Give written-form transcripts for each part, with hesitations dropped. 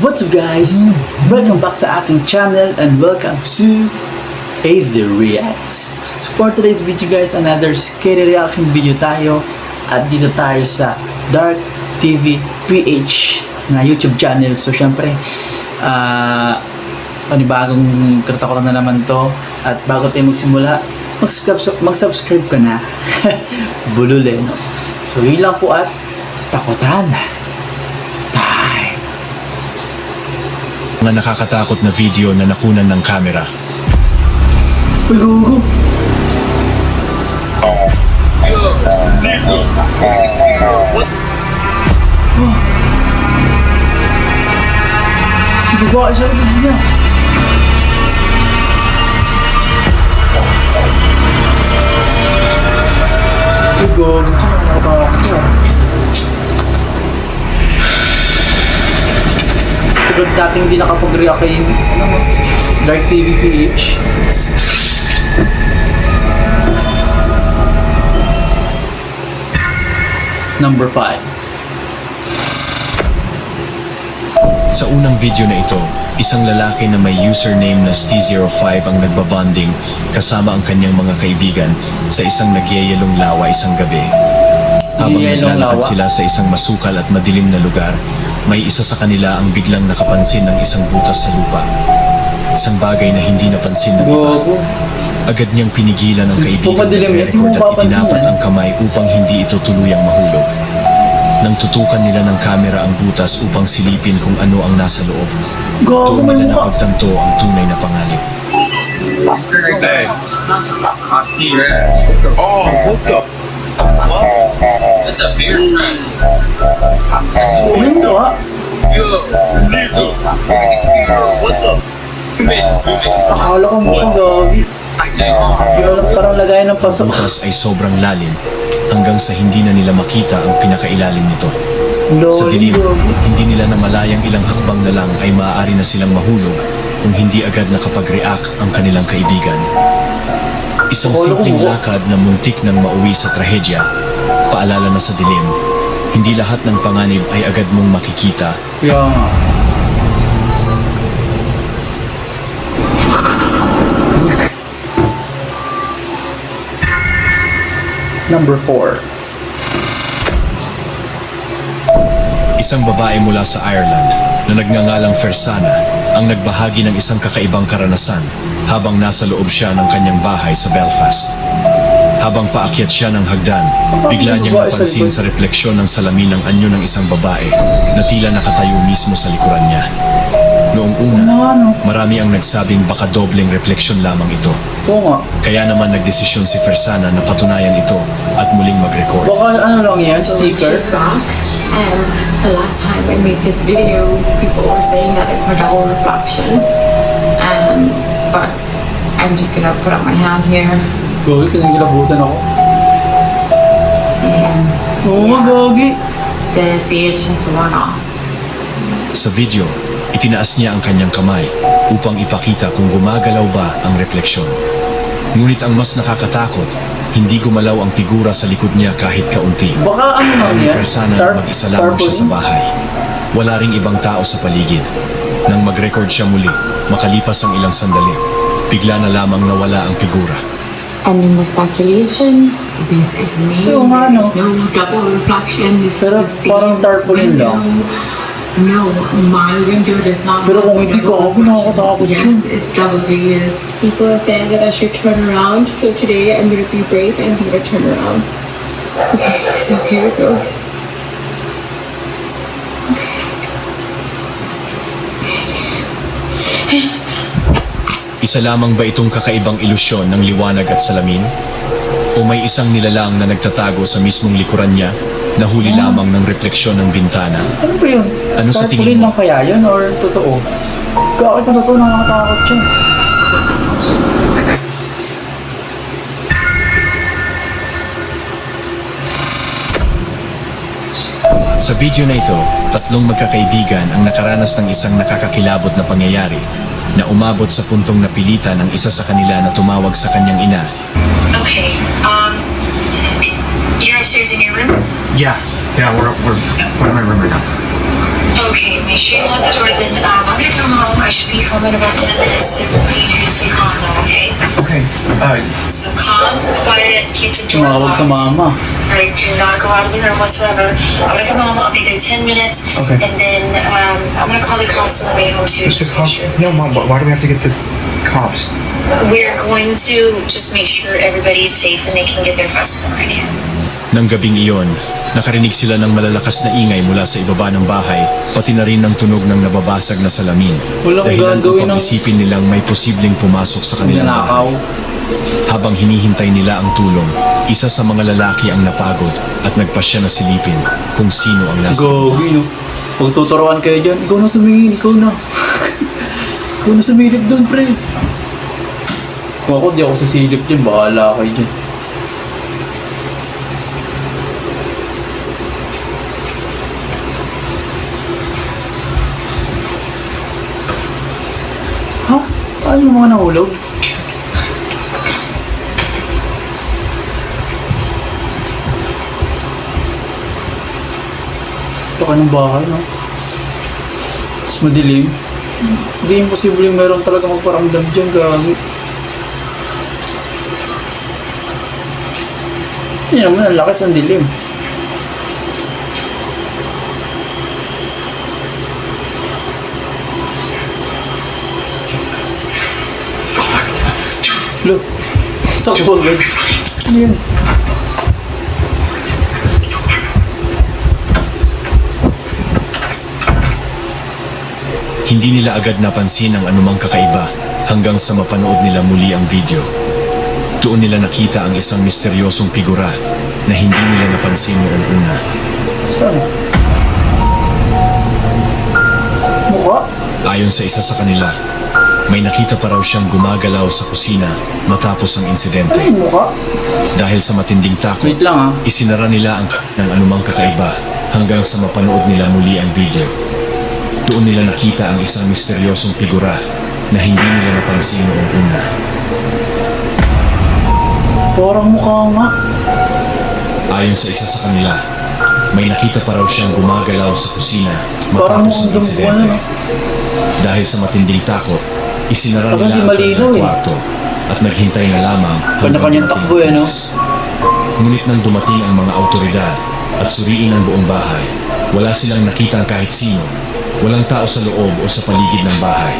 What's up guys? Welcome back sa ating channel and welcome to AZ Reacts. So for today's video guys, another scary reaction video tayo. At dito tayo sa Dark TV PH na YouTube channel. So syempre, panibagong kratakoran na naman to. At bago tayo magsimula, mag-subscribe ka na. Bulule, no? So yun lang po at takutan. Mga nakakatakot na video na nakunan ng kamera. Uy, gugu. Babae sa likod niya. Uy, gugu. Ito na nakatakot ko. Tulad dating hindi nakapag-react kay Dark TV PH. Number 5. Sa unang video na ito, isang lalaki na may username na ST05 ang nagbabanding kasama ang kanyang mga kaibigan sa isang nagyayalong lawa isang gabi. Habang naglalakad sila sa isang masukal at madilim na lugar, may isa sa kanila ang biglang nakapansin ng isang butas sa lupa. Isang bagay na hindi napansin ng iba. Agad niyang pinigilan ang kaibigan na record at itinapat ang kamay upang hindi ito tuluyang mahulog. Nang tutukan nila ng kamera ang butas upang silipin kung ano ang nasa loob, doon nila napagtanto ang tunay na panganib. That's a fear trap. Ito ha? What the? Akala ko mukhang gabi. Parang lagay ng pasok. Ang butas ay sobrang lalim hanggang sa hindi na nila makita ang pinakailalim nito. Sa dilim, hindi nila namalayang ilang hakbang na lang ay maaari na silang mahulog kung hindi agad nakapag-react ang kanilang kaibigan. Isang simpleng lakad na muntik nang mauwi sa trahedya, paalala na sa dilim, hindi lahat ng panganib ay agad mong makikita. Yeah. Number 4. Isang babae mula sa Ireland na nagngangalang Fersana ang nagbahagi ng isang kakaibang karanasan habang nasa loob siya ng kanyang bahay sa Belfast. Habang paakyat siya ng hagdan, bigla niyang napansin sa refleksyon ng salamin ng anyo ng isang babae na tila nakatayo mismo sa likuran niya. Noong una, marami ang nagsabing baka dobleng refleksyon lamang ito. Kaya naman nagdesisyon si Fersana na patunayan ito at muling mag-record. Baka ano lang yan, sticker? And the last time I made this video, people were saying that it's my double reflection. But I'm just gonna put up my hand here. Gogi, kinikilabutan ako. And Gogi. the sage has worn off. Sa video, itinaas niya ang kanyang kamay upang ipakita kung gumagalaw ba ang refleksyon. Ngunit ang mas nakakatakot, hindi gumalaw ang figura sa likod niya kahit kaunti. Baka ano lang yan? Fersana na mag-isa lamang siya sa bahay. Wala ring ibang tao sa paligid. Nang mag-record siya muli, makalipas ang ilang sandali, bigla na lamang nawala ang figura. And in the speculation, this is me. There's no double reflection. This Pero is the parang same tarpaulin window. lang. No, my window does not. Pero kung hindi ko ako, nakakatakot yun. Yes, it's double glazed. People are saying that I should turn around, so today I'm gonna be brave and I'm gonna turn around. Okay, so here it goes. Isa lamang ba itong kakaibang ilusyon ng liwanag at salamin? O may isang nilalang na nagtatago sa mismong likuran niya, na huli lamang ng refleksyon ng bintana? Ano ba yun? Ano sa Tarpaulin tingin mo? lang kaya yun or totoo? Kahit kung totoo, nakakatakot yun. Sa video na ito, tatlong magkakaibigan ang nakaranas ng isang nakakakilabot na pangyayari na umabot sa puntong napilitan ng isa sa kanila na tumawag sa kanyang ina. Okay, you're upstairs in your room? Yeah, we're in my room right now. Okay, make sure you lock the doors in. I'm gonna come home. I should be home in about 10 minutes. I need you to stay calm though, okay? Okay. So calm, quiet, keep the door Tumawag locked. sa mama. Alright, do not go out of the room whatsoever. I'm gonna come home. I'll be there 10 minutes. Okay. And then I'm gonna call the cops on the way home too. Just a to cop? make sure. No, Mom. Why do we have to get the cops? We're going to just make sure everybody's safe and they can get there faster than I can. Nang gabing iyon, nakarinig sila ng malalakas na ingay mula sa ibaba ng bahay, pati na rin ng tunog ng nababasag na salamin. Walang Dahilan gagawin upang ng- isipin nilang may posibleng pumasok sa kanilang Nanakaw. bahay. Habang hinihintay nila ang tulong, isa sa mga lalaki ang napagod at nagpasya na silipin kung sino ang nasa. Gogi, no? Pag tuturuan kayo dyan, ikaw na tumingin, ikaw na. Ikaw na sumilip doon, pre. Kung ako, di ako sasilip dyan, bahala kayo dyan. Ha? Paano yung mga nahulog? Baka ng bahay, no? Tapos madilim. Hindi imposible yung meron talaga magparamdam dyan, gabi. Hindi naman, ang lakas ang dilim. Look, stop agad. Ano yun? Hindi nila agad napansin ang anumang kakaiba hanggang sa mapanood nila muli ang video. Doon nila nakita ang isang misteryosong figura na hindi nila napansin noong una. Saan? Mukha? Ayon sa isa sa kanila, may nakita pa raw siyang gumagalaw sa kusina matapos ang Ano insidente. yung mukha? Dahil sa matinding takot, Wait lang, ah. isinara nila ang ng anumang kakaiba hanggang sa mapanood nila muli ang video. Doon nila nakita ang isang misteryosong figura na hindi nila napansin noong una. Parang mukha nga. Ayon sa isa sa kanila, may nakita pa raw siyang gumagalaw sa kusina Parang matapos ang mukhang insidente. ano. Dahil sa matinding takot, isinara Parang di nila ang malinaw, kanilang eh. kwarto at naghintay na lamang Kanya-kanyang dumating takbo, ang eh, no? pulis. Ngunit nang dumating ang mga autoridad at suriin ang buong bahay, wala silang nakitang kahit sino. Walang tao sa loob o sa paligid ng bahay.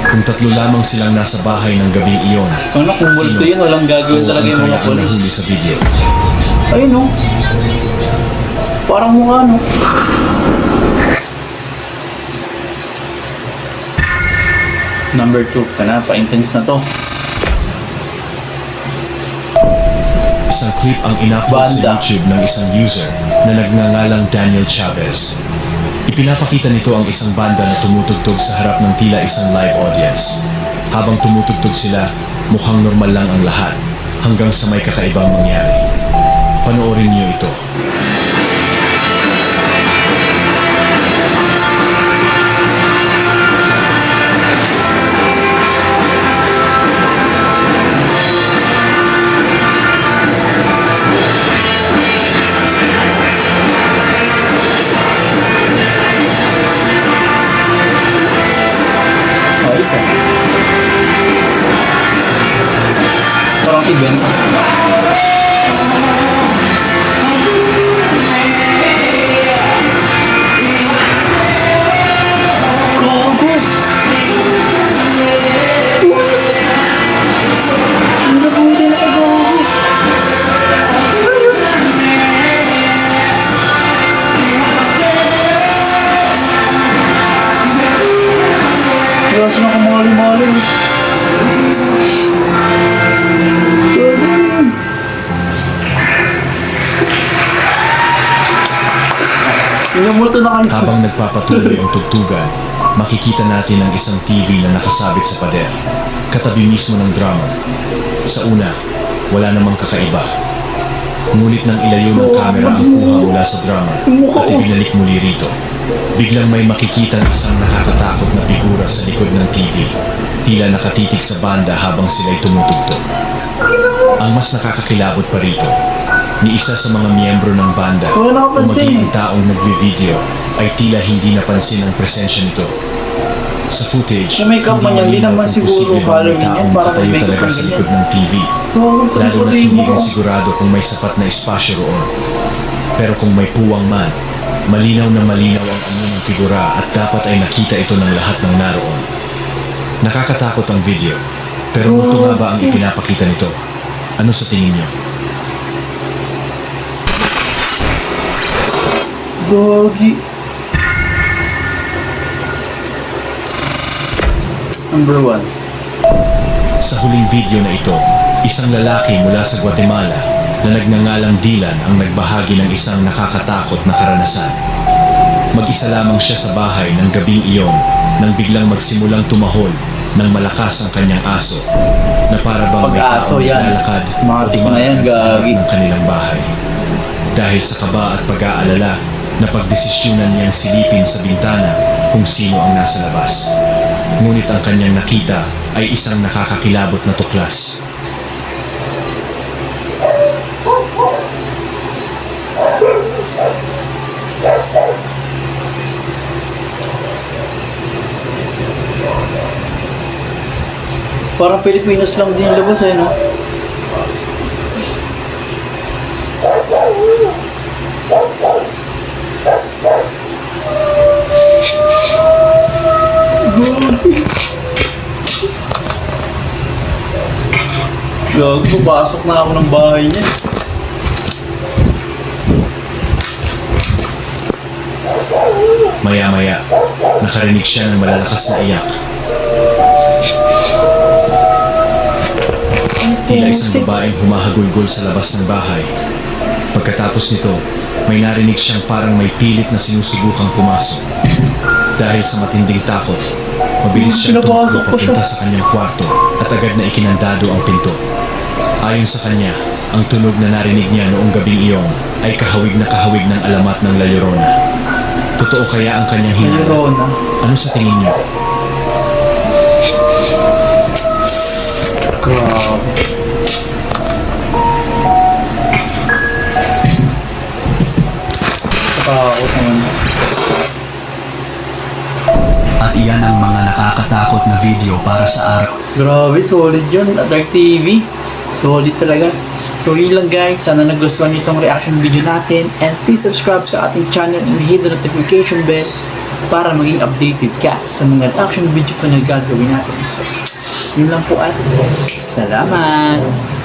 Kung tatlo lamang silang nasa bahay ng gabing iyon, Ano, kung multo yun, walang gagawin o talaga ang yung mga kaya ang polis. nahuli sa video. Ayun, no? Parang mukha, no? Number 2 ka na, pa-intense na to. Isang clip ang in-upload Banda. sa YouTube ng isang user na nagngangalang Daniel Chavez. Ipinapakita nito ang isang banda na tumutugtog sa harap ng tila isang live audience. Habang tumutugtog sila, mukhang normal lang ang lahat hanggang sa may kakaibang mangyari. Panoorin niyo ito. Ayos, ah. Parang event. Gago! Ano na buti na kay gago? Kaya sila kumali-mali. Inamulto na kayo. Habang nagpapatuloy ang tugtugan, makikita natin ang isang TV na nakasabit sa pader, katabi mismo ng drummer. Sa una, wala namang kakaiba. Ngunit nang ilayo ng camera ang kuha mula sa drummer at ibinalik muli rito, biglang may makikita isang nakakatakot na figura sa likod ng TV, tila nakatitig sa banda habang sila'y tumutugtog. Ang mas nakakakilabot pa rito, ni isa sa mga miyembro ng banda Wala o nakapansin. maging ang taong nagbi-video ay tila hindi napansin ang presensya nito. Sa footage, Yung makeup mo niya, hindi malinaw naman kung siguro posible bang may Halloween yan, taong parang nakatayo may makeup talaga ang sa ganyan. likod ng TV. Lalo na hindi rin sigurado kung may sapat na espasyo roon. Pero kung may puwang man, malinaw na malinaw ang anyo ng figura at dapat ay nakita ito ng lahat ng naroon. Nakakatakot ang video, pero multo nga ba ang ipinapakita nito? Ano sa tingin niyo? Gogi. Number 1. Sa huling video na ito, isang lalaki mula sa Guatemala na nagngangalang Dylan ang nagbahagi ng isang nakakatakot na karanasan. Mag-isa lamang siya sa bahay ng gabing iyon nang biglang magsimulang tumahol ng malakas ang kanyang aso na para bang may Pag-aso taong yan. naglalakad o Matik na yan, dumaan sa harap gagi. ng kanilang bahay. Dahil sa kaba at pag-aalala, napagdesisyonan niyang silipin sa bintana kung sino ang nasa labas. Ngunit ang kanyang nakita ay isang nakakakilabot na tuklas. Parang Pilipinas lang din yung labas eh, no? Gago, papasok na ako ng bahay niya. Maya-maya, nakarinig siya ng malalakas na iyak. Tila isang babaeng humahagulgol sa labas ng bahay. Pagkatapos nito, may narinig siyang parang may pilit na sinusubukang pumasok. Dahil sa matinding takot, mabilis siyang Pinapasok tumakbo pa siya. papunta sa kanyang kwarto at agad na ikinandado ang pinto. Ayon sa kanya, ang tunog na narinig niya noong gabing iyon ay kahawig na kahawig ng alamat ng La Llorona. Totoo kaya ang kanyang hinala? Llorona. Ano sa tingin niyo? Grabe. Takot naman. At iyan ang mga nakakatakot na video para sa araw. Grabe, solid yun. Dark TV. Solid talaga. So yun lang guys. Sana nagustuhan niyo itong reaction video natin. And please subscribe sa ating channel and hit the notification bell para maging updated ka sa mga reaction video pa na gagawin natin. So, yun lang po at salamat!